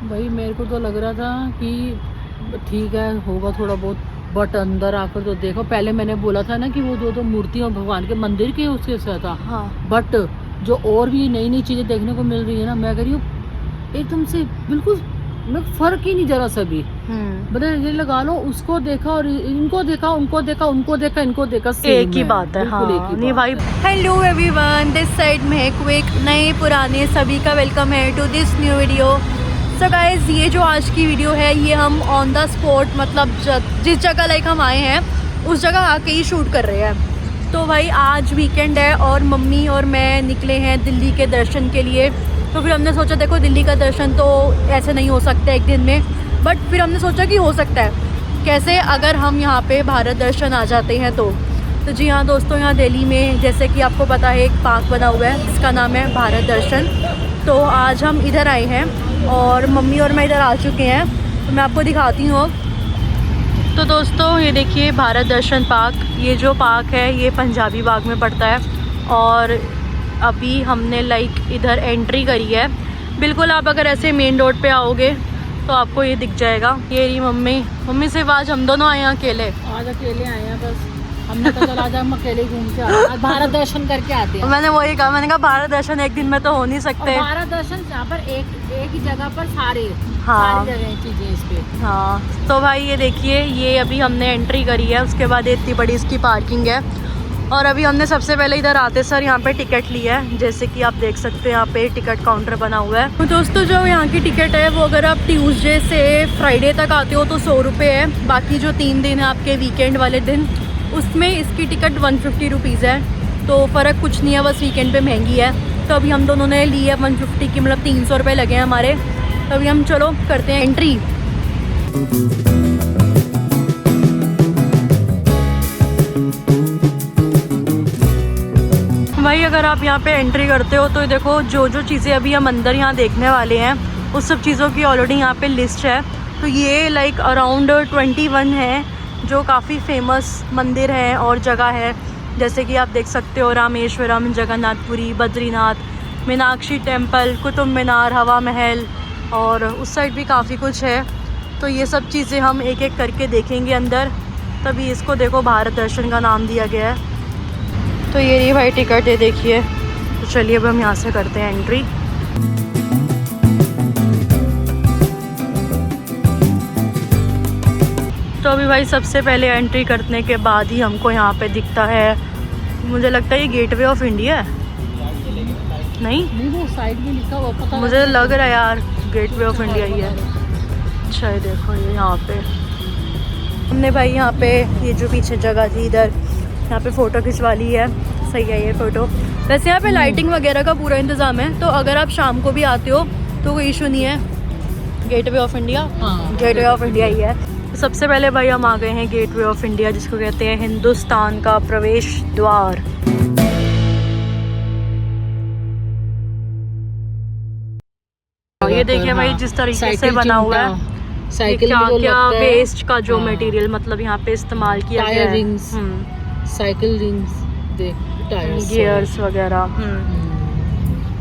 भाई मेरे को तो लग रहा था कि ठीक है होगा थोड़ा बहुत, बट अंदर आकर तो देखो, पहले मैंने बोला था ना कि वो दो मूर्तियाँ भगवान के मंदिर के उसके साथ था। हाँ। बट जो और भी नई नई चीज़ें देखने को मिल रही है ना, मैं कह रही हूँ एकदम से बिल्कुल फर्क ही नहीं जरा सा भी। मतलब ये लगा लो, उसको देखा और इनको देखा, उनको देखा, उनको देखा, इनको देखा, एक ही बात है। हाँ नहीं भाई। हेलो एवरीवन, दिस साइड में क्विक नए पुराने सभी का वेलकम है to this new video. So guys, ये जो आज की वीडियो है ये हम ऑन द स्पॉट, मतलब जिस जगह लाइक हम आए हैं उस जगह आके ही शूट कर रहे हैं। तो भाई आज वीकेंड है और मम्मी और मैं निकले हैं दिल्ली के दर्शन के लिए। तो फिर हमने सोचा देखो दिल्ली का दर्शन तो ऐसे नहीं हो सकता एक दिन में, बट फिर हमने सोचा कि हो सकता है कैसे, अगर हम यहाँ पे भारत दर्शन आ जाते हैं तो जी हाँ दोस्तों, यहाँ दिल्ली में जैसे कि आपको पता है एक पार्क बना हुआ है जिसका नाम है भारत दर्शन। तो आज हम इधर आए हैं और मम्मी और मैं इधर आ चुके हैं, तो मैं आपको दिखाती हूँ। तो दोस्तों ये देखिए भारत दर्शन पार्क, ये जो पार्क है ये पंजाबी बाग में पड़ता है और अभी हमने लाइक इधर एंट्री करी है। बिल्कुल आप अगर ऐसे मेन रोड पे आओगे तो आपको ये दिख जाएगा। ये रही मम्मी सिर्फ आज हम दोनों आए हैं अकेले। आज अकेले आए हैं बस, हमने तो चला आज हम अकेले घूम के आए हैं, भारत दर्शन करके आते हैं। मैंने वही कहा, मैंने कहा भारत दर्शन एक दिन में तो हो नहीं सकते। भारत दर्शन यहाँ पर एक ही जगह पर सारी जगह चीजें इस पे। हाँ तो भाई ये देखिए, ये अभी हमने एंट्री करी है, उसके बाद इतनी बड़ी इसकी पार्किंग है और अभी हमने सबसे पहले इधर आते सर यहाँ पे टिकट लिया है। जैसे कि आप देख सकते हैं यहाँ पे टिकट काउंटर बना हुआ है। तो दोस्तों जो यहाँ की टिकट है वो अगर आप ट्यूसडे से फ्राइडे तक आते हो तो 100 रुपये है। बाकी जो 3 दिन है आपके वीकेंड वाले दिन, उसमें इसकी टिकट 150 रुपीज़ है। तो फ़र्क कुछ नहीं है, बस वीकेंड पे महंगी है। तो अभी हम दोनों ने ली है 150 की, मतलब 300 रुपये लगे हैं हमारे। तो अभी हम चलो करते हैं एंट्री। भाई अगर आप यहाँ पे एंट्री करते हो तो देखो जो जो चीज़ें अभी हम अंदर यहाँ देखने वाले हैं उस सब चीज़ों की ऑलरेडी यहाँ पे लिस्ट है। तो ये लाइक अराउंड 21 है जो काफ़ी फेमस मंदिर है और जगह है। जैसे कि आप देख सकते हो रामेश्वरम, जगन्नाथपुरी, बद्रीनाथ, मीनाक्षी टेम्पल, कुतुब मीनार, हवा महल और उस साइड भी काफ़ी कुछ है। तो ये सब चीज़ें हम एक एक करके देखेंगे अंदर, तभी इसको देखो भारत दर्शन का नाम दिया गया है। तो ये रही भाई टिकट, ये देखिए। तो चलिए अब हम यहाँ से करते हैं एंट्री। तो अभी भाई सबसे पहले एंट्री करने के बाद ही हमको यहाँ पे दिखता है, मुझे लगता है ये गेटवे ऑफ इंडिया है। नहीं वो साइड में लिखा हुआ पता, मुझे लग रहा है यार गेटवे ऑफ इंडिया ही है। अच्छा ये देखो, ये यहाँ पे हमने भाई यहाँ पे ये जो पीछे जगह थी इधर, यहाँ पे फ़ोटो खिंचवा ली है। सही है ये फ़ोटो। वैसे यहाँ पे लाइटिंग वगैरह का पूरा इंतज़ाम है, तो अगर आप शाम को भी आते हो तो कोई इशू नहीं है। गेटवे ऑफ इंडिया, हाँ गेटवे ऑफ इंडिया ही है। तो सबसे पहले भाई हम आ गए हैं गेटवे ऑफ इंडिया, जिसको कहते हैं हिंदुस्तान का प्रवेश द्वार। ये देखिए भाई जिस तरीके से बना हुआ है, साइकिल क्या वेस्ट का जो मटेरियल मतलब यहाँ पे इस्तेमाल किया गया है। साइकिल रिंग्स, गियर्स वगैरह।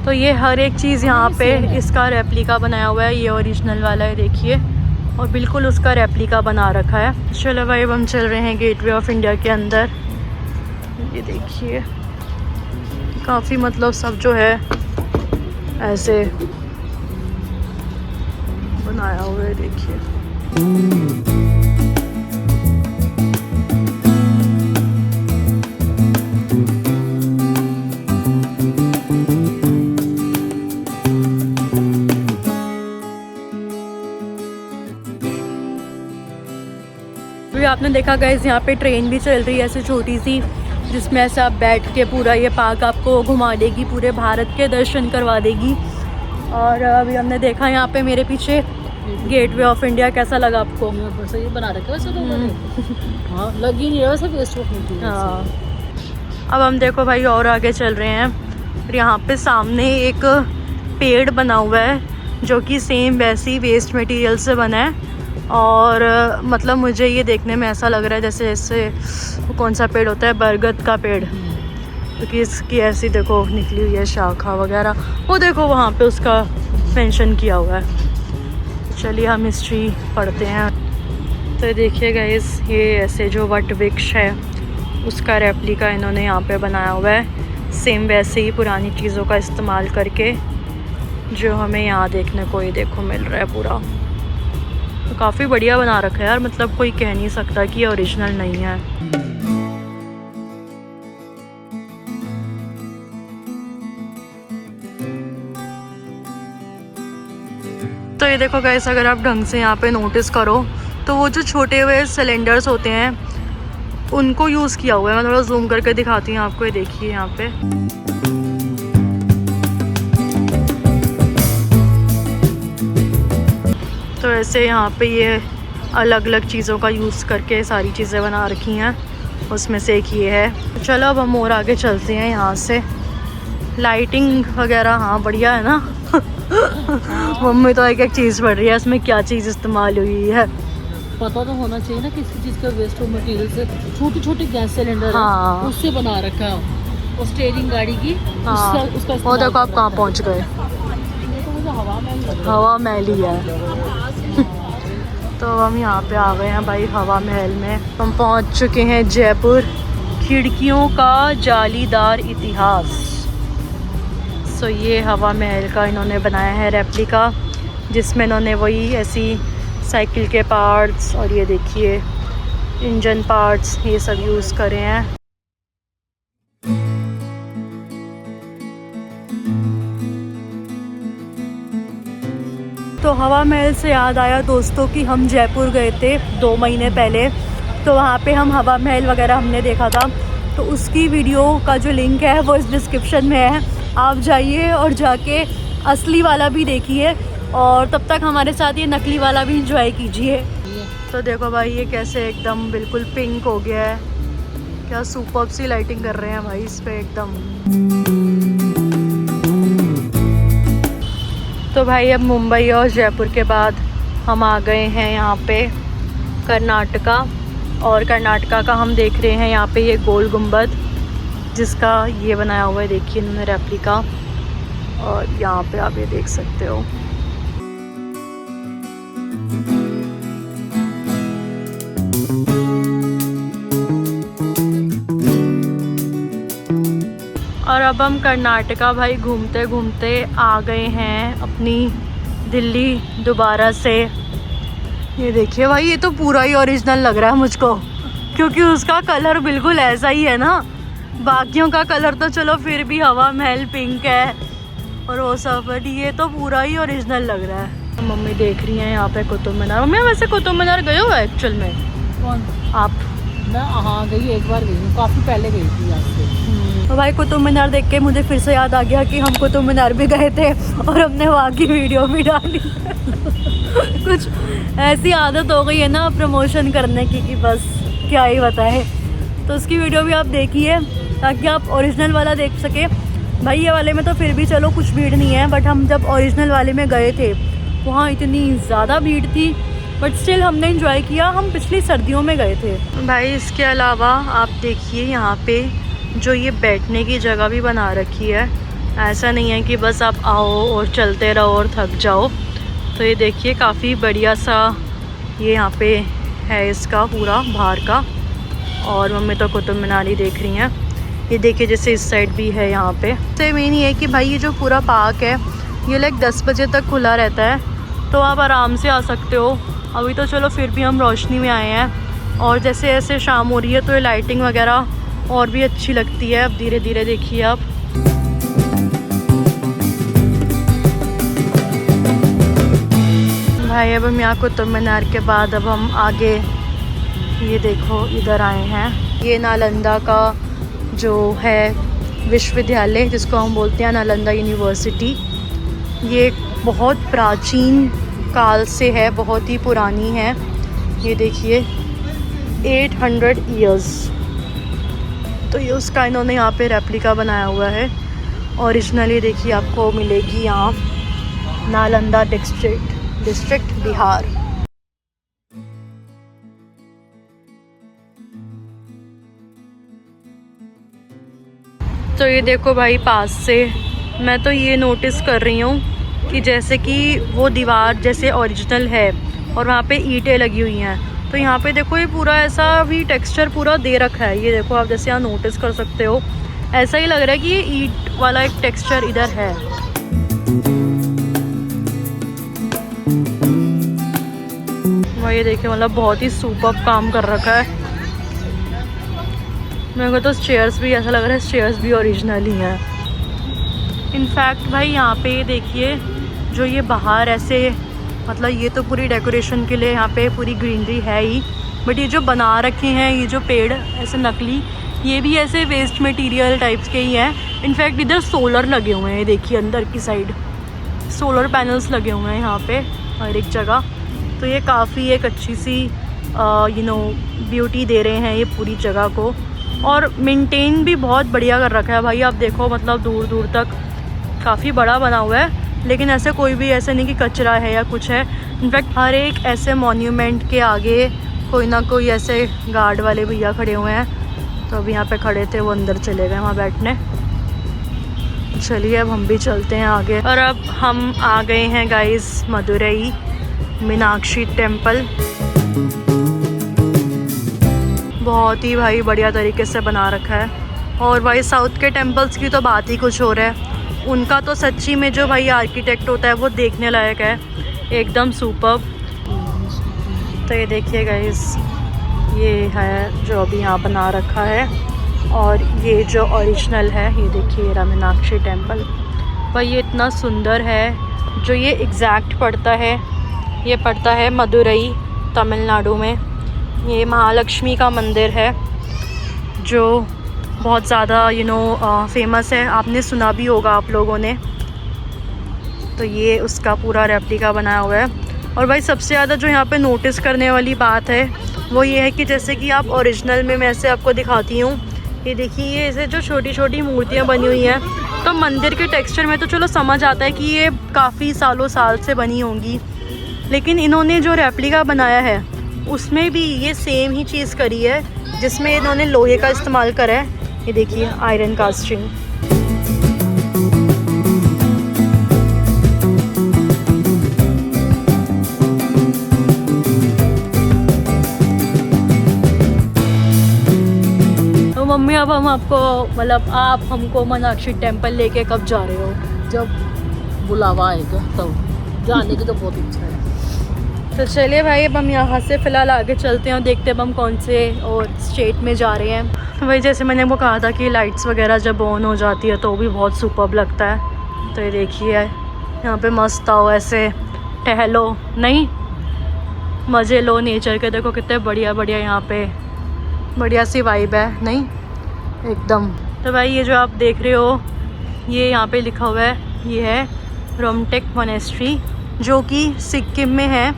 तो ये हर एक चीज़ यहाँ पे इसका रेप्लिका बनाया हुआ है। ये ओरिजिनल वाला है देखिए, और बिल्कुल उसका रेप्लिका बना रखा है। चलो भाई अब हम चल रहे हैं गेटवे ऑफ इंडिया के अंदर। ये देखिए काफ़ी मतलब सब जो है ऐसे बनाया हुआ है, देखिए। अभी आपने देखा गाइस यहाँ पे ट्रेन भी चल रही है ऐसे छोटी सी, जिसमें ऐसे आप बैठ के पूरा ये पार्क आपको घुमा देगी, पूरे भारत के दर्शन करवा देगी। और अभी हमने देखा यहाँ पे मेरे पीछे गेटवे ऑफ इंडिया, कैसा लगा आपको? सही बना रखा वैसे तो। हाँ लग ही नहीं रहा वैसे वेस्ट ऑफ मटेरियल। हाँ अब हम देखो भाई और आगे चल रहे हैं। फिर यहाँ पे सामने एक पेड़ बना हुआ है जो कि सेम वैसी वेस्ट मटेरियल से बना है। और मतलब मुझे ये देखने में ऐसा लग रहा है जैसे वो कौन सा पेड़ होता है, बरगद का पेड़, क्योंकि इसकी ऐसी देखो निकली हुई है शाखा वगैरह। वो देखो वहाँ पे उसका मेंशन किया हुआ है। चलिए हम हिस्ट्री पढ़ते हैं। तो ये देखिए गाइस, ये ऐसे जो वट वृक्ष है उसका रेप्लिका इन्होंने यहाँ पे बनाया हुआ है, सेम वैसे ही पुरानी चीज़ों का इस्तेमाल करके जो हमें यहाँ देखने को ही देखो मिल रहा है पूरा। तो काफ़ी बढ़िया बना रखा है यार, मतलब कोई कह नहीं सकता कि ये ओरिजिनल नहीं है। तो ये देखो गाइस, अगर आप ढंग से यहाँ पे नोटिस करो तो वो जो छोटे हुए सिलेंडर्स होते हैं उनको यूज़ किया हुआ है। मैं थोड़ा जूम करके दिखाती हूँ आपको, ये देखिए यहाँ पे। तो ऐसे यहाँ पे ये अलग अलग चीज़ों का यूज़ करके सारी चीज़ें बना रखी हैं, उसमें से एक ये है। चलो अब हम और आगे चलते हैं यहाँ से। लाइटिंग वगैरह हाँ बढ़िया है ना। मम्मी तो एक एक चीज़ पढ़ रही है, इसमें क्या चीज़ इस्तेमाल हुई है। पता तो होना चाहिए ना किसी चीज़ का वेस्ट मटेरियल से। छोटी छोटी गैस सिलेंडर हाँ। है, उससे बना रखा है, वो स्टीयरिंग गाड़ी की। हाँ। उसका वो देखो आप कहाँ पहुँच गए। तो मुझे हवा महल ही है। तो हम यहाँ पे आ गए हैं भाई हवा महल में। हम पहुँच चुके हैं जयपुर। खिड़कियों का जालीदार इतिहास। सो ये हवा महल का इन्होंने बनाया है रेप्लिका, जिसमें इन्होंने वही ऐसी साइकिल के पार्ट्स और ये देखिए इंजन पार्ट्स ये सब यूज़ करे हैं। तो हवा महल से याद आया दोस्तों कि हम जयपुर गए थे 2 महीने पहले, तो वहाँ पे हम हवा महल वगैरह हमने देखा था। तो उसकी वीडियो का जो लिंक है वो इस डिस्क्रिप्शन में है, आप जाइए और जाके असली वाला भी देखिए और तब तक हमारे साथ ये नकली वाला भी इंजॉय कीजिए। तो देखो भाई ये कैसे एकदम बिल्कुल पिंक हो गया है, क्या सुपर्ब सी लाइटिंग कर रहे हैं भाई इस पे एकदम। तो भाई अब मुंबई और जयपुर के बाद हम आ गए हैं यहाँ पे कर्नाटका, और कर्नाटका का हम देख रहे हैं यहाँ पे ये गोल गुंबद जिसका ये बनाया हुआ है, देखिए इन्होंने रेप्लिका, और यहाँ पे आप ये देख सकते हो। और अब हम कर्नाटका भाई घूमते घूमते आ गए हैं अपनी दिल्ली दोबारा से। ये देखिए भाई ये तो पूरा ही ओरिजिनल लग रहा है मुझको, क्योंकि उसका कलर बिल्कुल ऐसा ही है ना। बाकियों का कलर तो चलो फिर भी हवा महल पिंक है और वो सब, बट ये तो पूरा ही ओरिजिनल लग रहा है। मम्मी देख रही हैं यहाँ पे कुतुब मीनार। मम्मी वैसे कुतुब मीनार गए हो एक्चुअल में? कौन? आप? मैं हाँ गई, एक बार गई हूँ, काफ़ी पहले गई थी आज से। तो भाई कुतुब मीनार देख के मुझे फिर से याद आ गया कि हम कुतुब मीनार भी गए थे और हमने वहाँ की वीडियो भी डाली। कुछ ऐसी आदत हो गई है ना प्रमोशन करने की कि बस क्या ही बताए। तो उसकी वीडियो भी आप देखिए ताकि आप ओरिजिनल वाला देख सके। भाई ये वाले में तो फिर भी चलो कुछ भीड़ नहीं है, बट हम जब ओरिजिनल वाले में गए थे वहाँ इतनी ज़्यादा भीड़ थी, बट स्टिल हमने एंजॉय किया। हम पिछली सर्दियों में गए थे भाई। इसके अलावा आप देखिए यहाँ पे जो ये बैठने की जगह भी बना रखी है। ऐसा नहीं है कि बस आप आओ और चलते रहो और थक जाओ। तो ये देखिए काफ़ी बढ़िया सा ये यहाँ पे है इसका पूरा बाहर का। और मम्मी तो कुतुब मीनार ही देख रही हैं। ये देखिए जैसे इस साइड भी है यहाँ पे। तो मेन ये है कि भाई ये जो पूरा पार्क है ये लाइक 10 बजे तक खुला रहता है, तो आप आराम से आ सकते हो। अभी तो चलो फिर भी हम रोशनी में आए हैं, और जैसे जैसे शाम हो रही है तो ये लाइटिंग वगैरह और भी अच्छी लगती है। अब धीरे धीरे देखिए आप। भाई अब हम यहाँ कुतुब मीनार के बाद अब हम आगे ये देखो इधर आए हैं। ये नालंदा का जो है विश्वविद्यालय जिसको हम बोलते हैं नालंदा यूनिवर्सिटी, ये बहुत प्राचीन काल से है, बहुत ही पुरानी है। ये देखिए 800 इयर्स। तो ये उसका इन्होंने यहाँ पे रेप्लिका बनाया हुआ है। ओरिजिनली देखिए आपको मिलेगी यहाँ नालंदा डिस्ट्रिक्ट बिहार। तो ये देखो भाई पास से मैं तो ये नोटिस कर रही हूँ कि जैसे कि वो दीवार जैसे ओरिजिनल है और वहाँ पे ईंटें लगी हुई हैं, तो यहाँ पे देखो ये पूरा ऐसा भी टेक्सचर पूरा दे रखा है। ये देखो आप जैसे यहाँ नोटिस कर सकते हो, ऐसा ही लग रहा है कि ये ईंट वाला एक टेक्सचर इधर है। वह ये देखिए मतलब बहुत ही सुपर्ब काम कर रखा है। मेरे को तो चेयर्स भी ऐसा लग रहा है चेयर्स भी ओरिजिनल ही हैं। इनफैक्ट भाई यहाँ पे देखिए जो ये बाहर ऐसे मतलब ये तो पूरी डेकोरेशन के लिए यहाँ पे पूरी ग्रीनरी है ही, बट ये जो बना रखे हैं ये जो पेड़ ऐसे नकली, ये भी ऐसे वेस्ट मटेरियल टाइप्स के ही हैं। इनफैक्ट इधर सोलर लगे हुए हैं, देखिए अंदर की साइड सोलर पैनल्स लगे हुए हैं यहाँ पे हर एक जगह। तो ये काफ़ी एक अच्छी सी ब्यूटी दे रहे हैं ये पूरी जगह को, और मेंटेन भी बहुत बढ़िया कर रखा है भाई। आप देखो मतलब दूर दूर तक काफ़ी बड़ा बना हुआ है, लेकिन ऐसे कोई भी ऐसे नहीं कि कचरा है या कुछ है। इनफैक्ट हर एक ऐसे मॉन्यूमेंट के आगे कोई ना कोई ऐसे गार्ड वाले भैया खड़े हुए हैं। तो अभी यहाँ पे खड़े थे, वो अंदर चले गए वहाँ बैठने। चलिए अब हम भी चलते हैं आगे। और अब हम आ गए हैं गाइस मदुरई मीनाक्षी टेम्पल। बहुत ही भाई बढ़िया तरीके से बना रखा है। और भाई साउथ के टेम्पल्स की तो बात ही कुछ हो रहा है, उनका तो सच्ची में जो भाई आर्किटेक्ट होता है वो देखने लायक है, एकदम सुपर्ब। तो ये देखिए गाइस ये है जो अभी यहाँ बना रखा है, और ये जो ओरिजिनल है ये देखिए मीनाक्षी टेम्पल। भाई ये इतना सुंदर है। जो ये एग्जैक्ट पड़ता है, ये पड़ता है मदुरई तमिलनाडु में। ये महालक्ष्मी का मंदिर है जो बहुत ज़्यादा फेमस है, आपने सुना भी होगा आप लोगों ने। तो ये उसका पूरा रेप्लिका बनाया हुआ है। और भाई सबसे ज़्यादा जो यहाँ पे नोटिस करने वाली बात है वो ये है कि जैसे कि आप ओरिजिनल में मैं ऐसे आपको दिखाती हूँ, ये देखिए ये ऐसे जो छोटी छोटी मूर्तियाँ बनी हुई हैं, तो मंदिर के टेक्सचर में तो चलो समझ आता है कि ये काफ़ी साल से बनी होंगी, लेकिन इन्होंने जो रेप्लिका बनाया है उसमें भी ये सेम ही चीज़ करी है, जिसमें इन्होंने लोहे का इस्तेमाल करा है। ये देखिए आयरन कास्टिंग। तो मम्मी अब हम आपको मतलब आप हमको मीनाक्षी टेम्पल लेके कब जा रहे हो? जब बुलावा आएगा तब जाने की तो बहुत इच्छा है। तो चलिए भाई अब हम यहाँ से फ़िलहाल आगे चलते हैं और देखते हैं अब हम कौन से और स्टेट में जा रहे हैं। तो भाई जैसे मैंने वो कहा था कि लाइट्स वगैरह जब ऑन हो जाती है तो वो भी बहुत सुपर्ब लगता है। तो ये देखिए यहाँ पे मस्त आओ, ऐसे टहलो, नहीं मज़े लो नेचर के। देखो कितने बढ़िया बढ़िया यहाँ पे बढ़िया सी वाइब है, नहीं एकदम। तो भाई ये जो आप देख रहे हो ये यहाँ पे लिखा हुआ है, ये है रोमटेक मोनेस्ट्री जो कि सिक्किम में है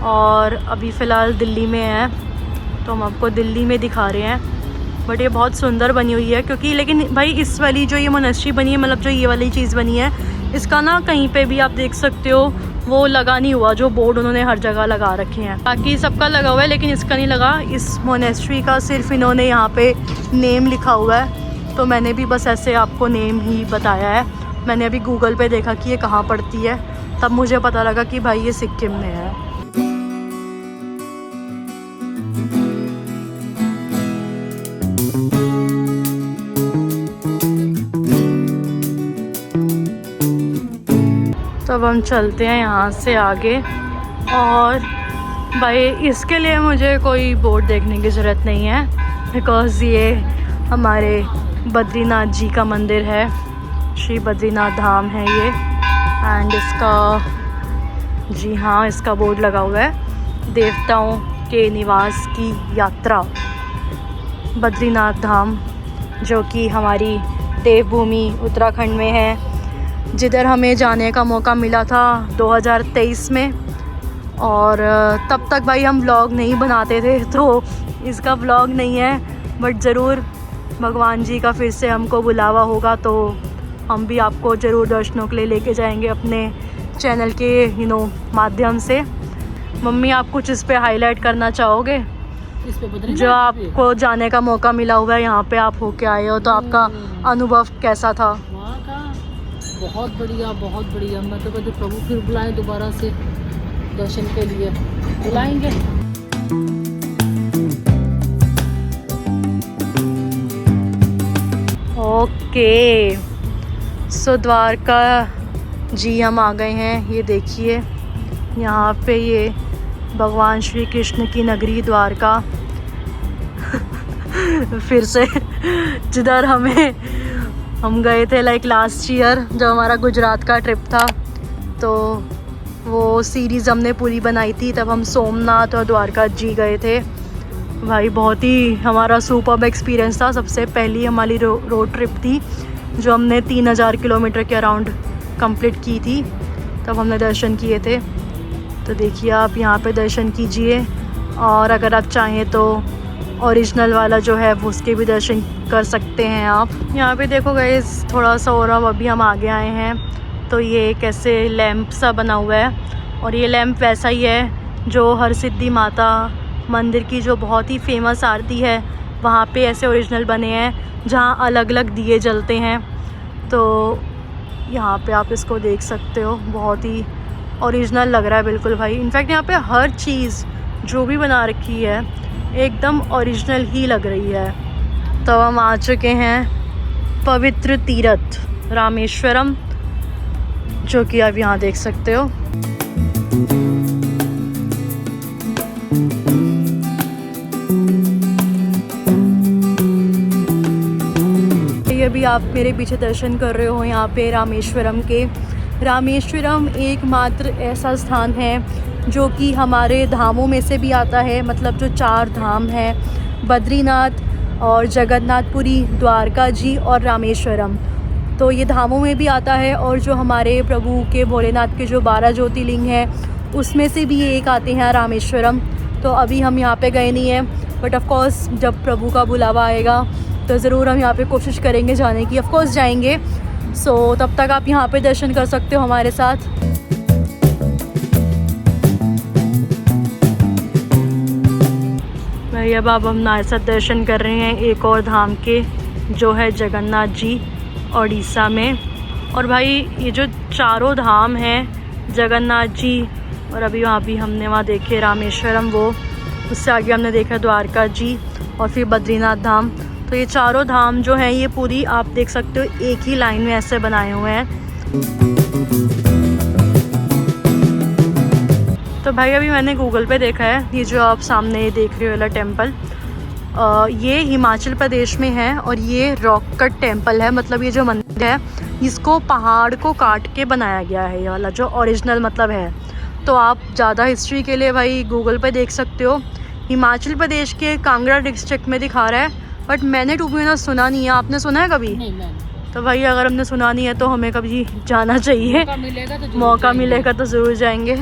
और अभी फ़िलहाल दिल्ली में है। तो हम आपको दिल्ली में दिखा रहे हैं, बट ये बहुत सुंदर बनी हुई है क्योंकि लेकिन भाई इस वाली जो ये मोनेस्ट्री बनी है, मतलब जो ये वाली चीज़ बनी है, इसका ना कहीं पे भी आप देख सकते हो वो लगा नहीं हुआ, जो बोर्ड उन्होंने हर जगह लगा रखे हैं। बाकी सबका लगा हुआ है लेकिन इसका नहीं लगा। इस मोनेस्ट्री का सिर्फ इन्होंने यहाँ पे नेम लिखा हुआ है, तो मैंने भी बस ऐसे आपको नेम ही बताया है। मैंने अभी गूगल पे देखा कि ये कहाँ पड़ती है, तब मुझे पता लगा कि भाई ये सिक्किम में है। तो अब हम चलते हैं यहाँ से आगे, और भाई इसके लिए मुझे कोई बोर्ड देखने की ज़रूरत नहीं है, बिकॉज़ ये हमारे बद्रीनाथ जी का मंदिर है, श्री बद्रीनाथ धाम है ये। एंड इसका जी हाँ इसका बोर्ड लगा हुआ है, देवताओं के निवास की यात्रा बद्रीनाथ धाम, जो कि हमारी देवभूमि उत्तराखंड में है, जिधर हमें जाने का मौका मिला था 2023 में। और तब तक भाई हम व्लॉग नहीं बनाते थे, तो इसका व्लॉग नहीं है, बट ज़रूर भगवान जी का फिर से हमको बुलावा होगा तो हम भी आपको ज़रूर दर्शनों के लिए लेके जाएंगे अपने चैनल के माध्यम से। मम्मी आप कुछ इस पे हाईलाइट करना चाहोगे? इस पे जो आपको जाने का मौका मिला हुआ है, यहाँ पे आप होके आए हो, तो आपका अनुभव कैसा था? वहाँ का बहुत बढ़िया। मैं तो कहती प्रभु फिर बुलाएं दोबारा से दर्शन के लिए, बुलाएंगे। ओके, सो द्वारका जी हम आ गए हैं। ये देखिए यहाँ पे ये भगवान श्री कृष्ण की नगरी द्वारका फिर से जिधर हम गए थे लाइक लास्ट ईयर जब हमारा गुजरात का ट्रिप था, तो वो सीरीज़ हमने पूरी बनाई थी, तब हम सोमनाथ और द्वारका जी गए थे। भाई बहुत ही हमारा सुपर्ब एक्सपीरियंस था। सबसे पहली हमारी रोड ट्रिप थी जो हमने 3000 किलोमीटर के अराउंड कंप्लीट की थी, तब हमने दर्शन किए थे। तो देखिए आप यहाँ पे दर्शन कीजिए, और अगर आप चाहें तो ओरिजिनल वाला जो है वो उसके भी दर्शन कर सकते हैं आप। यहाँ पे देखो गाइस थोड़ा सा और अभी हम आगे आए हैं, तो ये एक ऐसे लैंप सा बना हुआ है, और ये लैंप वैसा ही है जो हरसिद्धि माता मंदिर की जो बहुत ही फेमस आरती है वहाँ पे ऐसे ओरिजिनल बने हैं जहाँ अलग अलग दिए जलते हैं। तो यहाँ पे आप इसको देख सकते हो, बहुत ही ओरिजिनल लग रहा है बिल्कुल भाई। इनफैक्ट यहाँ पे हर चीज़ जो भी बना रखी है एकदम ओरिजिनल ही लग रही है। तो हम आ चुके हैं पवित्र तीर्थ रामेश्वरम, जो कि आप यहाँ देख सकते हो। ये भी आप मेरे पीछे दर्शन कर रहे हो यहाँ पे रामेश्वरम के। रामेश्वरम एकमात्र ऐसा स्थान है जो कि हमारे धामों में से भी आता है, मतलब जो 4 धाम हैं बद्रीनाथ और जगन्नाथपुरी, द्वारका जी और रामेश्वरम, तो ये धामों में भी आता है। और जो हमारे प्रभु के भोलेनाथ के जो 12 ज्योतिर्लिंग हैं उसमें से भी ये एक आते हैं रामेश्वरम। तो अभी हम यहाँ पे गए नहीं हैं, बट ऑफ कोर्स जब प्रभु का बुलावा आएगा तो ज़रूर हम यहाँ पे कोशिश करेंगे जाने की, ऑफ कोर्स जाएंगे। सो तब तक आप यहाँ पे दर्शन कर सकते हो हमारे साथ। भाई अब आप हमारे साथ दर्शन कर रहे हैं एक और धाम के, जो है जगन्नाथ जी उड़ीसा में। और भाई ये जो 4 धाम हैं जगन्नाथ जी, और अभी वहाँ भी हमने वहाँ देखे रामेश्वरम, वो उससे आगे हमने देखा द्वारका जी और फिर बद्रीनाथ धाम। तो ये 4 धाम जो हैं ये पूरी आप देख सकते हो एक ही लाइन में ऐसे बनाए हुए हैं। तो भाई अभी मैंने गूगल पे देखा है, ये जो आप सामने देख रहे हो वाला टेम्पल, ये हिमाचल प्रदेश में है, और ये रॉक कट टेम्पल है। मतलब ये जो मंदिर है इसको पहाड़ को काट के बनाया गया है, ये वाला जो ओरिजिनल मतलब है। तो आप ज़्यादा हिस्ट्री के लिए भाई गूगल पे देख सकते हो। हिमाचल प्रदेश के कांगड़ा डिस्ट्रिक्ट में दिखा रहा है, बट मैंने टू बी ऑनेस्ट सुना नहीं है। आपने सुना है कभी? नहीं, मैंने। तो भाई अगर हमने सुना नहीं है तो हमें कभी जाना चाहिए, मौका मिलेगा तो ज़रूर जाएंगे।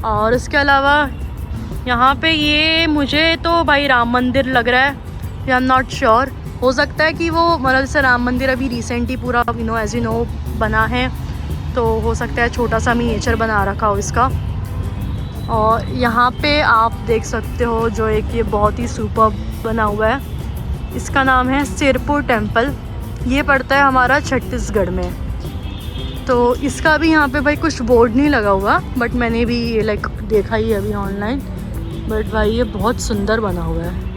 और इसके अलावा यहाँ पे ये मुझे तो भाई राम मंदिर लग रहा है, आई एम नॉट श्योर। हो सकता है कि वो मतलब जैसे राम मंदिर अभी रिसेंट ही पूरा एज यू नो बना है, तो हो सकता है छोटा सा मिनिएचर बना रखा हो इसका। और यहाँ पे आप देख सकते हो जो एक ये बहुत ही सुपर्ब बना हुआ है, इसका नाम है सिरपुर टेम्पल। ये पड़ता है हमारा छत्तीसगढ़ में। तो इसका भी यहाँ पे भाई कुछ बोर्ड नहीं लगा हुआ, बट मैंने भी ये लाइक देखा ही अभी ऑनलाइन। बट भाई ये बहुत सुंदर बना हुआ है।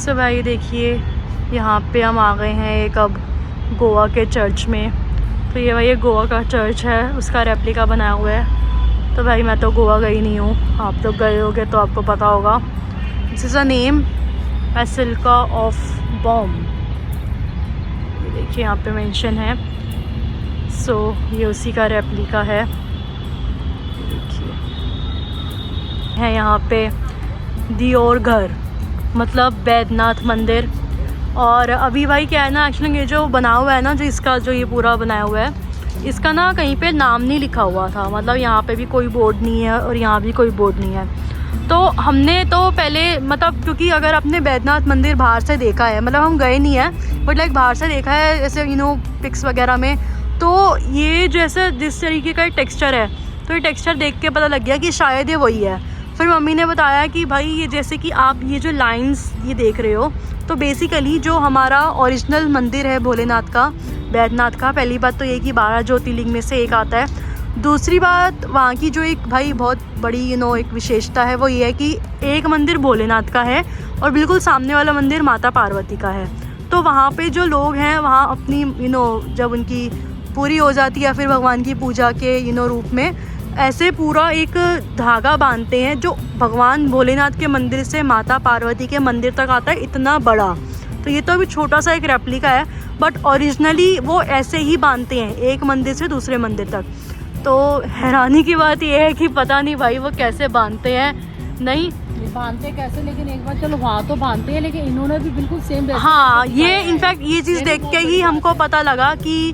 तो भाई देखिए यहाँ पे हम आ गए हैं एक अब गोवा के चर्च में। तो ये भाई ये गोवा का चर्च है, उसका रेप्लिका बनाया हुआ है। तो भाई मैं तो गोवा गई नहीं हूँ, आप तो गए होगे तो आपको पता होगा। This is a name basilica of Baum, ये देखिए यहाँ पे मेंशन है। सो ये उसी का रेप्लिका है, देखिए है यहाँ पे दियोर घर, मतलब बैद्यनाथ मंदिर। और अभी भाई क्या है ना, एक्चुअली ये जो बना हुआ है ना, जो इसका जो ये पूरा बनाया हुआ है, इसका ना कहीं पे नाम नहीं लिखा हुआ था। मतलब यहाँ पे भी कोई बोर्ड नहीं है और यहाँ भी कोई बोर्ड नहीं है। तो हमने तो पहले मतलब, क्योंकि अगर आपने बैद्यनाथ मंदिर बाहर से देखा है, मतलब हम गए नहीं हैं बट लाइक बाहर से देखा है ऐसे पिक्स वगैरह में, तो ये जैसे जिस तरीके का टेक्सचर है, तो ये टेक्सचर देख के पता लग गया कि शायद ये वही है। फिर मम्मी ने बताया कि भाई ये जैसे कि आप ये जो लाइंस ये देख रहे हो, तो बेसिकली जो हमारा ओरिजिनल मंदिर है भोलेनाथ का, बैद्यनाथ का, पहली बात तो ये कि 12 ज्योतिर्लिंग में से एक आता है। दूसरी बात वहाँ की जो एक भाई बहुत बड़ी एक विशेषता है, वो ये है कि एक मंदिर भोलेनाथ का है और बिल्कुल सामने वाला मंदिर माता पार्वती का है। तो वहाँ पे जो लोग हैं वहाँ अपनी जब उनकी पूरी हो जाती है, फिर भगवान की पूजा के रूप में ऐसे पूरा एक धागा बांधते हैं जो भगवान भोलेनाथ के मंदिर से माता पार्वती के मंदिर तक आता है, इतना बड़ा। तो ये तो अभी छोटा सा एक रेप्लिका है, बट ओरिजिनली वो ऐसे ही बांधते हैं एक मंदिर से दूसरे मंदिर तक। तो हैरानी की बात यह है कि पता नहीं भाई वो कैसे बांधते हैं, नहीं बांधते कैसे, लेकिन एक बार चलो वहाँ तो बांधते हैं, लेकिन इन्होंने भी बिल्कुल सेम। हाँ, ये इनफैक्ट ये चीज़ देख के ही हमको पता लगा कि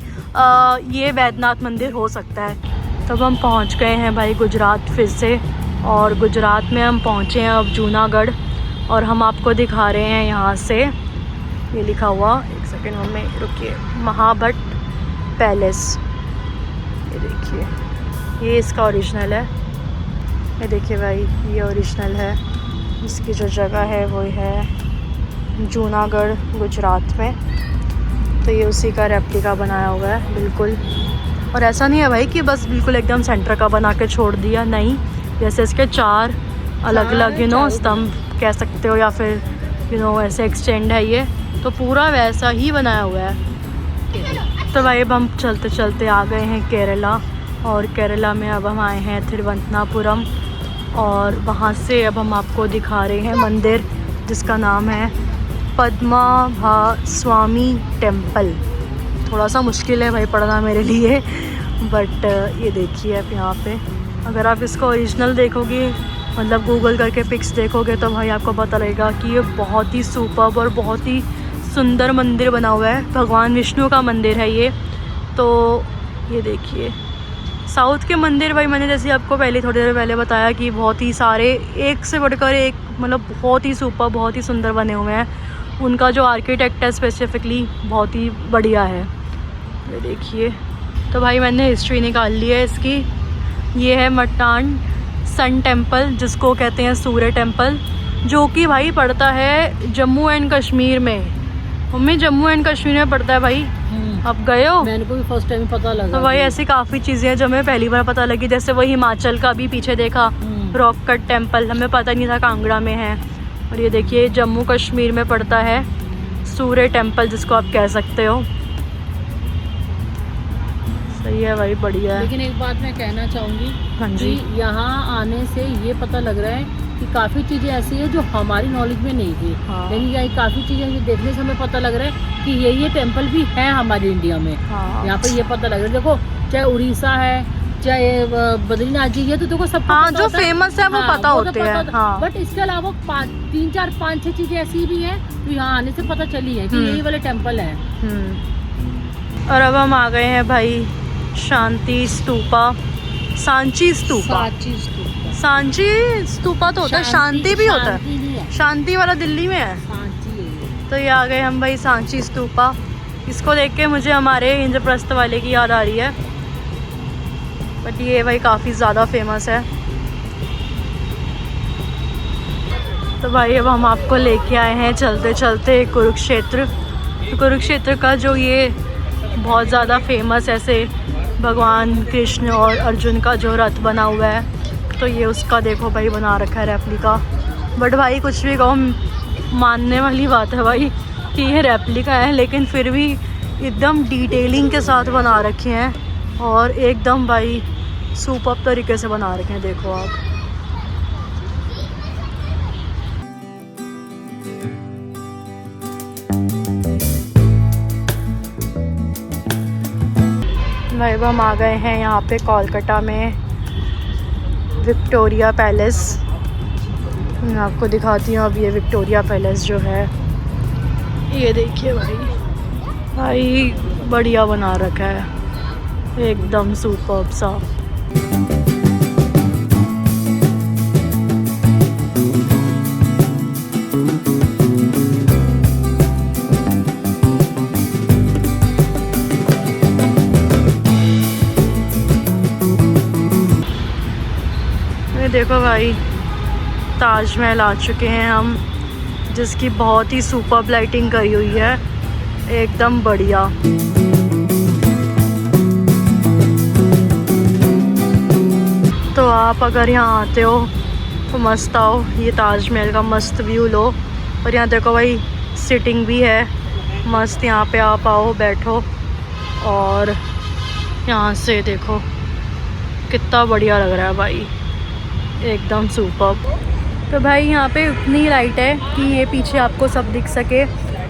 ये बैद्यनाथ मंदिर हो सकता है। तब हम पहुँच गए हैं भाई गुजरात फिर से, और गुजरात में हम पहुँचे हैं अब जूनागढ़, और हम आपको दिखा रहे हैं यहाँ से, ये लिखा हुआ, एक सेकेंड मम्मी रुकिए, महाभट्ट पैलेस। ये देखिए, ये इसका ओरिजिनल है। ये देखिए भाई, ये ओरिजिनल है। इसकी जो जगह है वो है जूनागढ़ गुजरात में। तो ये उसी का रेप्लिका बनाया हुआ है बिल्कुल। और ऐसा नहीं है भाई कि बस बिल्कुल एकदम सेंटर का बना के छोड़ दिया, नहीं, जैसे इसके 4 अलग अलग स्तंभ कह सकते हो, या फिर ऐसे एक्सटेंड है ये, तो पूरा वैसा ही बनाया हुआ है। तो भाई अब हम चलते चलते आ गए हैं केरला, और केरला में अब हम आए हैं तिरुवनंतपुरम, और वहाँ से अब हम आपको दिखा रहे हैं मंदिर जिसका नाम है पद्मनाभस्वामी टेम्पल। थोड़ा सा मुश्किल है भाई पढ़ना मेरे लिए, बट ये देखिए आप यहाँ पे, अगर आप इसका ओरिजिनल देखोगे, मतलब गूगल करके पिक्स देखोगे, तो भाई आपको पता लगेगा कि ये बहुत ही सुपर्ब और बहुत ही सुंदर मंदिर बना हुआ है। भगवान विष्णु का मंदिर है ये। तो ये देखिए, साउथ के मंदिर भाई मैंने जैसे आपको पहले थोड़ी देर पहले बताया कि बहुत ही सारे, एक से बढ़कर एक, मतलब बहुत ही सुपर, बहुत ही सुंदर बने हुए हैं। उनका जो आर्किटेक्ट है स्पेसिफिकली बहुत ही बढ़िया है। ये देखिए, तो भाई मैंने हिस्ट्री निकाल ली है इसकी। ये है मट्टान सन टेम्पल, जिसको कहते हैं सूर्य टेम्पल, जो कि भाई पड़ता है जम्मू एंड कश्मीर में। मम्मी जम्मू एंड कश्मीर में पड़ता है भाई, अब गए हो? मैंने को भी फर्स्ट टाइम पता लगा। तो भाई ऐसी काफ़ी चीज़ें हैं जो हमें पहली बार पता लगी, जैसे वही हिमाचल का भी पीछे देखा रॉक कट टेम्पल, हमें पता नहीं था कांगड़ा में है। और ये देखिए जम्मू कश्मीर में पड़ता है सूर्य टेम्पल, जिसको आप कह सकते हो। सही है भाई, बढ़िया है। लेकिन एक बात मैं कहना चाहूँगी, हाँ जी, कि यहाँ आने से ये पता लग रहा है कि काफ़ी चीज़ें ऐसी है जो हमारी नॉलेज में नहीं थी। हाँ। लेकिन यहाँ काफ़ी चीज़ें जो देखने से हमें पता लग रहा है कि ये टेम्पल भी है हमारे इंडिया में। हाँ। यहाँ पे ये पता लग रहा है, देखो चाहे उड़ीसा है, चाहे बद्रीनाथ जी है, तो देखो सब हाँ, जो फेमस है वो पता होते हैं। हाँ। बट इसके अलावा 3, 4, 5, 6 चीज़ें ऐसी भी हैं तो यहाँ आने से पता चली है कि यही वाले टेम्पल है। और अब हम आ गए हैं भाई शांति स्तूपा, सांची स्तूपा। सांची स्तूपा तो होता है, शांति भी होता है। शांति वाला दिल्ली में है। तो ये आ गए हम भाई सांची स्तूपा। इसको देख के मुझे हमारे इंद्रप्रस्थ वाले की याद आ रही है, बट ये भाई काफ़ी ज़्यादा फेमस है। तो भाई अब हम आपको लेके आए हैं चलते चलते कुरुक्षेत्र। तो कुरुक्षेत्र का जो ये बहुत ज़्यादा फेमस ऐसे भगवान कृष्ण और अर्जुन का जो रथ बना हुआ है, तो ये उसका देखो भाई बना रखा है रेप्लिका। बट भाई कुछ भी कहो, मानने वाली बात है भाई कि ये रेप्लिका है, लेकिन फिर भी एकदम डिटेलिंग के साथ बना रखे हैं, और एकदम भाई सुपर्ब तरीके से बना रखे हैं, देखो आप। भाई हम आ गए हैं यहाँ पे कोलकाता में विक्टोरिया पैलेस। मैं आपको दिखाती हूँ अब ये विक्टोरिया पैलेस जो है, ये देखिए भाई बढ़िया बना रखा है, एकदम सुपर्ब सा। देखो भाई, ताजमहल आ चुके हैं हम, जिसकी बहुत ही सुपर्ब लाइटिंग करी हुई है, एकदम बढ़िया। तो आप अगर यहाँ आते हो तो मस्त आओ, ये ताजमहल का मस्त व्यू लो। और यहाँ देखो भाई, सिटिंग भी है मस्त, यहाँ पे आप आओ बैठो और यहाँ से देखो कितना बढ़िया लग रहा है भाई, एकदम सुपर्ब। तो भाई यहाँ पे उतनी लाइट है कि ये पीछे आपको सब दिख सके,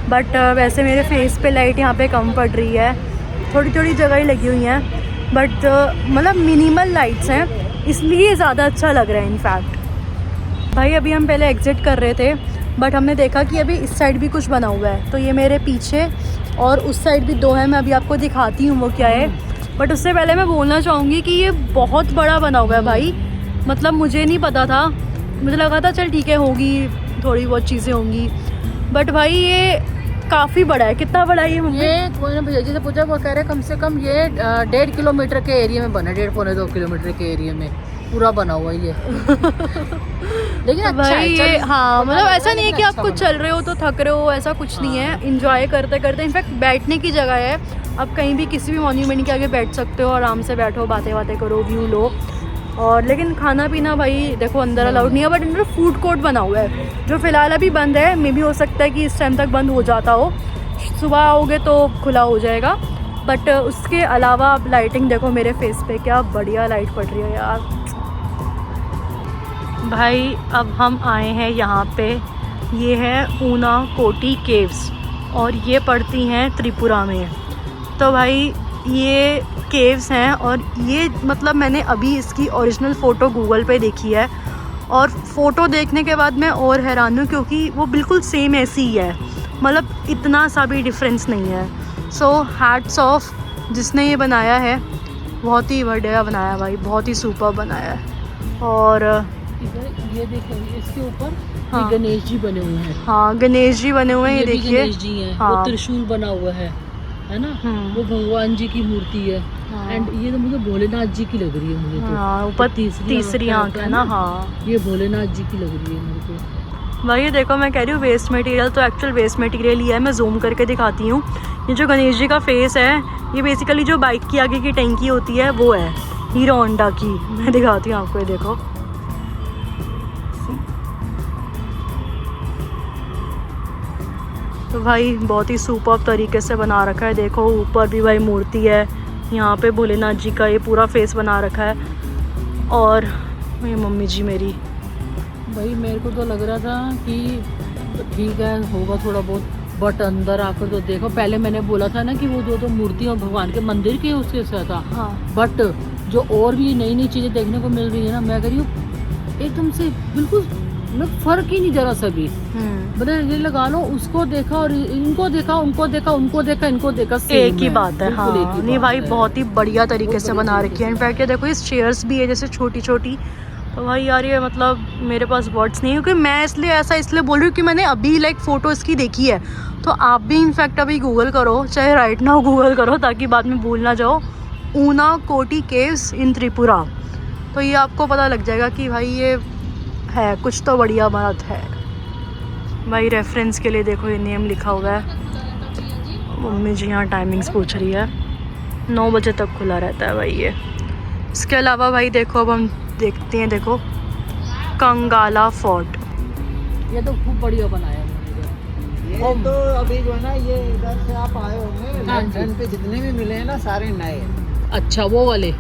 बट वैसे मेरे फेस पे लाइट यहाँ पे कम पड़ रही है, थोड़ी थोड़ी जगह ही लगी हुई हैं, बट मतलब मिनिमल लाइट्स हैं, इसलिए ज़्यादा अच्छा लग रहा है इनफैक्ट। भाई अभी हम पहले एग्ज़िट कर रहे थे, बट हमने देखा कि अभी इस साइड भी कुछ बना हुआ है, तो ये मेरे पीछे और उस साइड भी दो है, मैं अभी आपको दिखाती हूँ वो क्या है। बट उससे पहले मैं बोलना चाहूँगी कि ये बहुत बड़ा बना हुआ है भाई, मतलब मुझे नहीं पता था, मुझे लगा था चल ठीक है होगी, थोड़ी बहुत चीज़ें होंगी, बट भाई ये काफ़ी बड़ा है। कितना बड़ा है ये? कोई ने भैया जी से पूछा, वो कह रहे कम से कम ये 1.5 किलोमीटर के एरिया में बना, 1.5-2 किलोमीटर के एरिया में पूरा बना हुआ है ये। लेकिन अच्छा भाई है, ये हाँ, मतलब ऐसा नहीं है कि अच्छा आप कुछ चल रहे हो तो थक रहे हो, ऐसा कुछ नहीं है, इंजॉय करते करते, इनफैक्ट बैठने की जगह है, आप कहीं भी किसी भी मॉन्यूमेंट के आगे बैठ सकते हो, आराम से बैठो, बातें बातें करो, व्यू लो। और लेकिन खाना पीना भाई देखो अंदर अलाउड नहीं है, बट अंदर फूड कोर्ट बना हुआ है जो फ़िलहाल अभी बंद है, मे बी हो सकता है कि इस टाइम तक बंद हो जाता हो, सुबह आओगे तो खुला हो जाएगा। बट उसके अलावा आप लाइटिंग देखो मेरे फेस पे, क्या बढ़िया लाइट पड़ रही है यार। भाई अब हम आए हैं यहाँ पे, ये है ऊनाकोटी केव्स और ये पड़ती हैं त्रिपुरा में। तो भाई ये केव्स हैं और ये मतलब मैंने अभी इसकी ओरिजिनल फ़ोटो गूगल पे देखी है और फ़ोटो देखने के बाद मैं और हैरान हूँ, क्योंकि वो बिल्कुल सेम ऐसी ही है, मतलब इतना सा भी डिफरेंस नहीं है। सो हैट्स ऑफ जिसने ये बनाया है, बहुत ही बढ़िया बनाया भाई, बहुत ही सुपर बनाया है। और ये देखिए इसके ऊपर हाँ, गणेश जी बने हुए हैं। हाँ गणेश जी बने हुए हैं, ये देखिए गणेश जी हैं। हाँ, वो त्रिशूल बना हुआ है ना, वो भगवान जी की मूर्ति है। हाँ, एंड ये तो मुझे भोलेनाथ जी की लग रही है मुझे तो। हाँ, ऊपर तीसरी आंख है ना, हाँ ये भोलेनाथ जी की लग रही है मेरे को। भाई ये देखो, मैं कह रही हूँ वेस्ट मटेरियल, तो एक्चुअल वेस्ट मटेरियल ही है, मैं जूम करके दिखाती हूँ। ये जो गणेश जी का फेस है, ये बेसिकली जो बाइक की आगे की टैंकी होती है वो है, हीरो होंडा की। मैं दिखाती हूँ आपको, ये देखो तो भाई बहुत ही सुपर्ब तरीके से बना रखा है। देखो ऊपर भी भाई मूर्ति है, यहाँ पे भोलेनाथ जी का ये पूरा फेस बना रखा है। और ये मम्मी जी मेरी, भाई मेरे को तो लग रहा था कि ठीक है होगा थोड़ा बहुत, बट अंदर आकर तो देखो, पहले मैंने बोला था ना कि वो जो मूर्ति और भगवान के मंदिर के उसके साथ था, हाँ बट जो और भी नई नई चीज़ें देखने को मिल रही है ना, मैं कह रही हूँ एकदम से बिल्कुल फ़र्क ही नहीं जरा सा भी। मतलब ये लगा लो, उसको देखा और इनको देखा, उनको देखा, उनको देखा, इनको देखा, एक ही बात है। हाँ नहीं भाई, बहुत ही बढ़िया तरीके से बना रखी है। इनफैक्ट ये देखो, इस चेयर्स भी है जैसे छोटी छोटी, तो भाई यार ये मतलब मेरे पास वर्ड्स नहीं है, क्योंकि मैं इसलिए बोल रही हूँ कि मैंने अभी लाइक फ़ोटो इसकी देखी है। तो आप भी इनफैक्ट अभी गूगल करो, चाहे राइट नाउ गूगल करो, ताकि बाद में भूल ना जाओ, ऊनाकोटी केव्स इन त्रिपुरा, तो ये आपको पता लग जाएगा कि भाई ये है कुछ तो बढ़िया बात है। भाई रेफरेंस के लिए देखो, ये नेम लिखा हुआ है। मम्मी जी यहाँ टाइमिंग्स पूछ रही है, 9 बजे तक खुला रहता है भाई ये। इसके अलावा भाई देखो, अब हम देखते हैं, देखो कंगाला फोर्ट, ये तो खूब बढ़िया बनाया है। ये तो अभी जो है ना, ये इधर से आप आए होंगे, हाँ लेफ्ट हैंड पे जितने भी मिले हैं ना, सारे नए हैं। अच्छा वो वाले,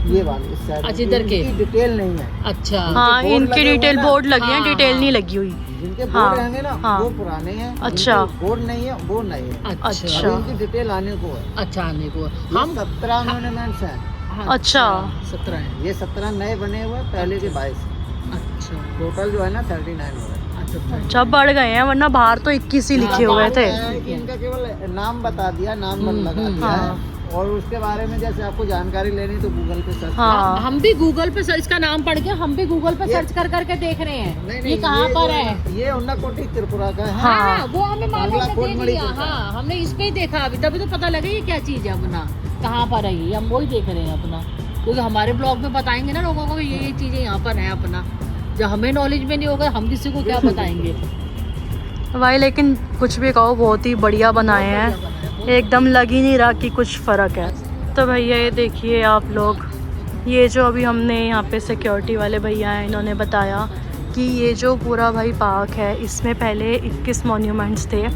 ये वाले इस साइड, अच्छा इधर के डिटेल नहीं है। अच्छा हाँ, बोर्ड इनकी लगे हुए डिटेल हैं ना? बोर्ड लगी है, हाँ, डिटेल हाँ। नहीं लगी हुई। जिनके हाँ, बोर्ड रहेंगे ना, हाँ। वो पुराने हैं। अच्छा। जिनके बोर्ड नहीं है वो नए हैं। अच्छा अभी इनकी डिटेल आने को है। अच्छा आने को हम हम 17 मॉन्यूमेंट्स हैं। हाँ, अच्छा। 17 है। ये 17 नए बने हुए हैं, पहले के 22। अच्छा टोटल जो है ना 39 हो रहा है। अच्छा बढ़ गए हैं, वरना बाहर तो 21 ही लिखे हुए थे। इनका केवल नाम बता दिया, नाम लगा दिया हाँ। है। और उसके बारे में जैसे आपको जानकारी लेनी तो गूगल पे सर्च। हाँ। हम भी गूगल पे सर्च का नाम पढ़ के हम भी गूगल पे ये- सर्च कर करके देख रहे हैं नहीं, ये कहाँ पर है। ये उन्नाकोटी त्रिपुरा का है। हाँ। हाँ, वो हमें मालूम है, बांग्ला देख कोटमड़ी लिया। चलता है। हाँ, हमने इस पे ही देखा अभी, तभी तो पता लगा ये क्या चीज है अपना, कहाँ पर है ये, हम वही देख रहे हैं अपना। क्योंकि हमारे ब्लॉग में बताएंगे ना लोगों को ये चीज़ें यहाँ पर है अपना, जब हमें नॉलेज में नहीं होगा हम किसी को क्या बताएंगे। भाई लेकिन कुछ भी कहो बहुत ही बढ़िया बनाए हैं, एकदम लग ही नहीं रहा कि कुछ फ़र्क है। तो भैया ये देखिए आप लोग, ये जो अभी हमने यहाँ पे सिक्योरिटी वाले भैया हैं इन्होंने बताया कि ये जो पूरा भाई पार्क है इसमें पहले 21 मॉन्यूमेंट्स थे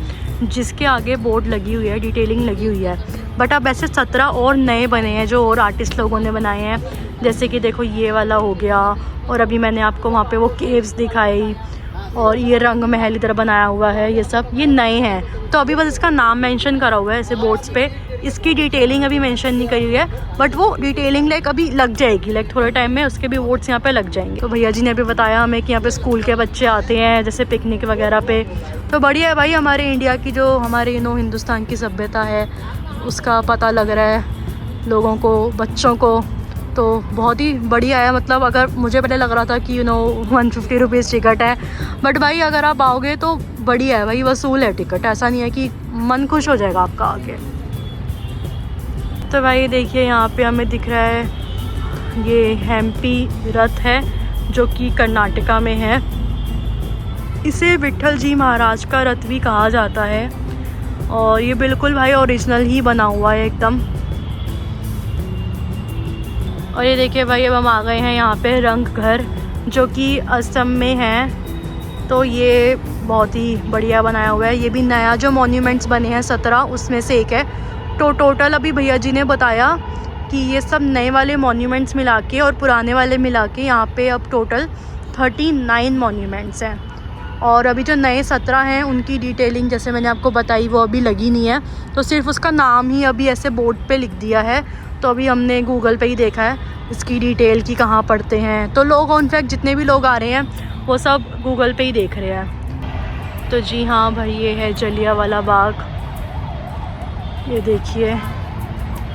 जिसके आगे बोर्ड लगी हुई है, डिटेलिंग लगी हुई है, बट अब ऐसे 17 और नए बने हैं जो और आर्टिस्ट लोगों ने बनाए हैं। जैसे कि देखो ये वाला हो गया, और अभी मैंने आपको वहाँ पे वो केव्स दिखाई, और ये रंग महल इधर बनाया हुआ है, ये सब ये नए हैं। तो अभी बस इसका नाम मेंशन करा हुआ है ऐसे बोर्ड्स पे, इसकी डिटेलिंग अभी मेंशन नहीं करी हुई है, बट वो डिटेलिंग लाइक अभी लग जाएगी, लाइक थोड़े टाइम में उसके भी बोर्ड्स यहाँ पे लग जाएंगे। तो भैया जी ने अभी बताया हमें कि यहाँ पे स्कूल के बच्चे आते हैं जैसे पिकनिक वगैरह पे, तो बढ़िया है भाई, हमारे इंडिया की जो हमारे हिंदुस्तान की सभ्यता है उसका पता लग रहा है लोगों को, बच्चों को, तो बहुत ही बढ़िया है। मतलब अगर मुझे पहले लग रहा था कि 150 रुपीज़ टिकट है, बट भाई अगर आप आओगे तो बढ़िया है भाई, वसूल है टिकट, ऐसा नहीं है कि मन खुश हो जाएगा आपका आके। तो भाई देखिए यहाँ पे हमें दिख रहा है ये हम्पी रथ है जो कि कर्नाटका में है, इसे विट्ठल जी महाराज का रथ भी कहा जाता है, और ये बिल्कुल भाई ओरिजिनल ही बना हुआ है एकदम। और ये देखिए भाई अब हम आ गए हैं यहाँ पे रंग घर जो कि असम में है, तो ये बहुत ही बढ़िया बनाया हुआ है। ये भी नया जो मॉन्यूमेंट्स बने हैं 17 उसमें से एक है। तो टोटल अभी भैया जी ने बताया कि ये सब नए वाले मॉन्यूमेंट्स मिला के और पुराने वाले मिला के यहाँ पे अब टोटल 39 मॉन्यूमेंट्स हैं, और अभी जो नए 17 हैं उनकी डिटेलिंग जैसे मैंने आपको बताई वो अभी लगी नहीं है, तो सिर्फ उसका नाम ही अभी ऐसे बोर्ड पे लिख दिया है। तो अभी हमने गूगल पे ही देखा है इसकी डिटेल की कहाँ पढ़ते हैं, तो लोग इनफैक्ट जितने भी लोग आ रहे हैं वो सब गूगल पे ही देख रहे हैं। तो जी हाँ भाई ये है जलियांवाला बाग, ये देखिए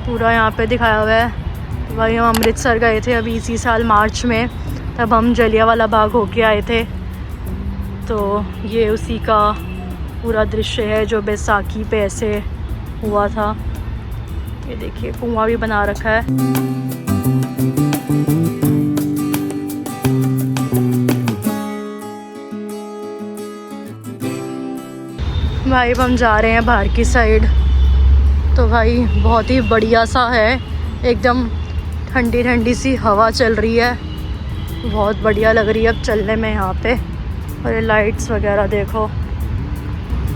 पूरा यहाँ पे दिखाया हुआ है। तो भाई हम अमृतसर गए थे अभी इसी साल मार्च में, तब हम जलियांवाला बाग होके आए थे, तो ये उसी का पूरा दृश्य है जो बैसाखी पे ऐसे हुआ था। ये देखिए कुआं भी बना रखा है। भाई अब हम जा रहे हैं बाहर की साइड, तो भाई बहुत ही बढ़िया सा है, एकदम ठंडी ठंडी सी हवा चल रही है, बहुत बढ़िया लग रही है अब चलने में यहाँ पे। और ये लाइट्स वगैरह देखो।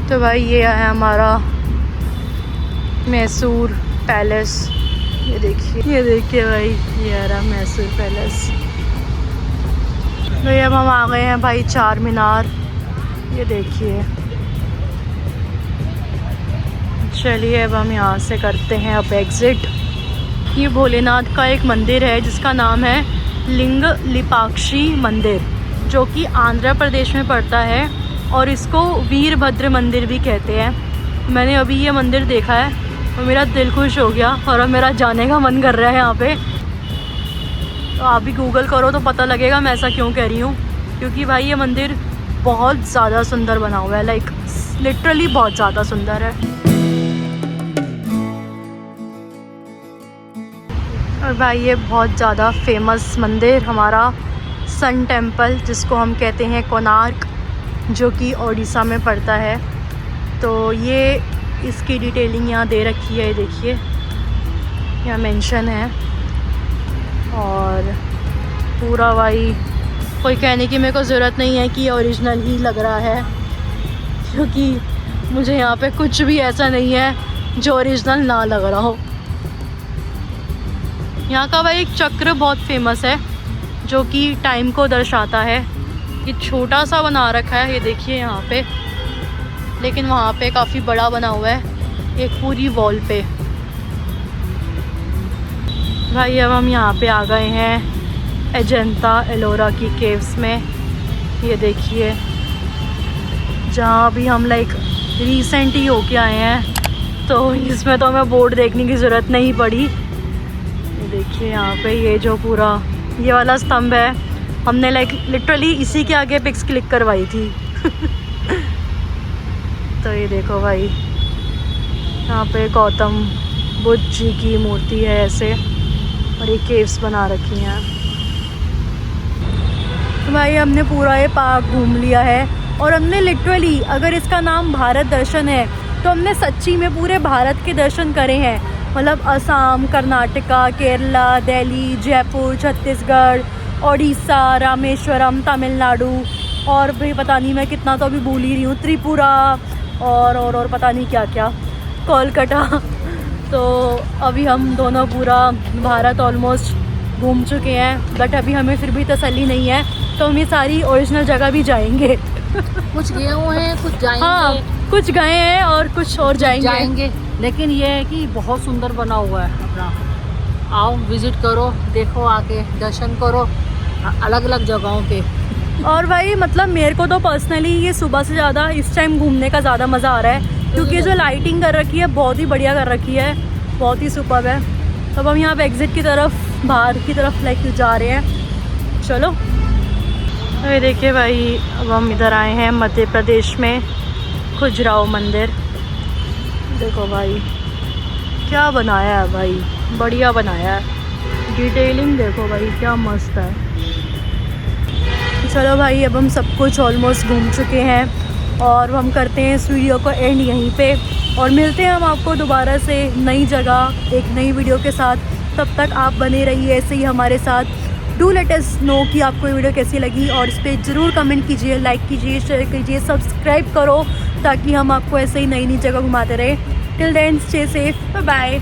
तो भाई ये है हमारा मैसूर पैलेस, ये देखिए भाई ये रहा मैसूर पैलेस। तो अब हम आ गए हैं भाई चार मीनार, ये देखिए। चलिए अब हम यहाँ से करते हैं अब एग्ज़िट। ये भोलेनाथ का एक मंदिर है जिसका नाम है लिंग लिपाक्षी मंदिर, जो कि आंध्र प्रदेश में पड़ता है, और इसको वीरभद्र मंदिर भी कहते हैं। मैंने अभी ये मंदिर देखा है और मेरा दिल खुश हो गया, और अब मेरा जाने का मन कर रहा है यहाँ पे। तो आप भी गूगल करो तो पता लगेगा मैं ऐसा क्यों कह रही हूँ, क्योंकि भाई ये मंदिर बहुत ज़्यादा सुंदर बना हुआ है, लाइक लिटरली बहुत ज़्यादा सुंदर है। और भाई ये बहुत ज़्यादा फेमस मंदिर हमारा सन टेम्पल, जिसको हम कहते हैं कोणार्क, जो कि ओडिशा में पड़ता है। तो ये इसकी डिटेलिंग यहाँ दे रखी है, देखिए यहाँ मेंशन है, और पूरा भाई कोई कहने की मेरे को ज़रूरत नहीं है कि ओरिजिनल ही लग रहा है, क्योंकि मुझे यहाँ पे कुछ भी ऐसा नहीं है जो ओरिजिनल ना लग रहा हो। यहाँ का भाई एक चक्र बहुत फेमस है जो कि टाइम को दर्शाता है। ये छोटा सा बना रखा है, ये देखिए यहाँ पे, लेकिन वहाँ पे काफ़ी बड़ा बना हुआ है एक पूरी वॉल पे। भाई अब हम यहाँ पे आ गए हैं अजंता एलोरा की केव्स में, ये देखिए, जहाँ भी हम लाइक रिसेंट ही होके आए हैं, तो इसमें तो हमें बोर्ड देखने की ज़रूरत नहीं पड़ी। ये देखिए यहाँ पे ये जो पूरा ये वाला स्तंभ है, हमने लाइक लिटरली इसी के आगे पिक्स क्लिक करवाई थी। तो ये देखो भाई यहाँ पे गौतम बुद्ध जी की मूर्ति है ऐसे, और ये केव्स बना रखी हैं। तो भाई हमने पूरा ये पार्क घूम लिया है और हमने लिटरली, अगर इसका नाम भारत दर्शन है तो हमने सच्ची में पूरे भारत के दर्शन करे हैं। मतलब असम, कर्नाटका, केरला, दिल्ली, जयपुर, छत्तीसगढ़, ओडिशा, रामेश्वरम, तमिलनाडु, और भी पता नहीं मैं कितना तो अभी भूल ही रही हूँ, त्रिपुरा और पता नहीं क्या क्या, कोलकाता। तो अभी हम दोनों पूरा भारत ऑलमोस्ट घूम चुके हैं, बट अभी हमें फिर भी तसल्ली नहीं है, तो हम ये सारी ओरिजिनल जगह भी जाएंगे। कुछ गए हुए हैं, कुछ जाएंगे। हाँ, कुछ गए हैं और कुछ और जाएंगे। लेकिन ये है कि बहुत सुंदर बना हुआ है अपना। आओ विजिट करो, देखो, आके दर्शन करो अलग अलग जगहों के। और भाई मतलब मेरे को तो पर्सनली ये सुबह से ज़्यादा इस टाइम घूमने का ज़्यादा मज़ा आ रहा है, क्योंकि जो लाइटिंग कर रखी है बहुत ही बढ़िया कर रखी है, बहुत ही सुपर्ब है। तब हम यहाँ पे एग्ज़िट की तरफ, बाहर की तरफ लाइक जा रहे हैं। चलो, अरे देखिए भाई, अब हम इधर आए हैं मध्य प्रदेश में, खजुराहो मंदिर। देखो भाई क्या बनाया है भाई, बढ़िया बनाया है, डिटेलिंग देखो भाई क्या मस्त है। चलो भाई, अब हम सब कुछ ऑलमोस्ट घूम चुके हैं और हम करते हैं इस वीडियो को एंड यहीं पे, और मिलते हैं हम आपको दोबारा से नई जगह एक नई वीडियो के साथ। तब तक आप बने रहिए ऐसे ही हमारे साथ। डू लेट अस नो कि आपको ये वीडियो कैसी लगी, और इस पर ज़रूर कमेंट कीजिए, लाइक कीजिए, शेयर कीजिए, सब्सक्राइब करो, ताकि हम आपको ऐसे ही नई नई जगह घुमाते रहे। Till then stay safe, bye bye.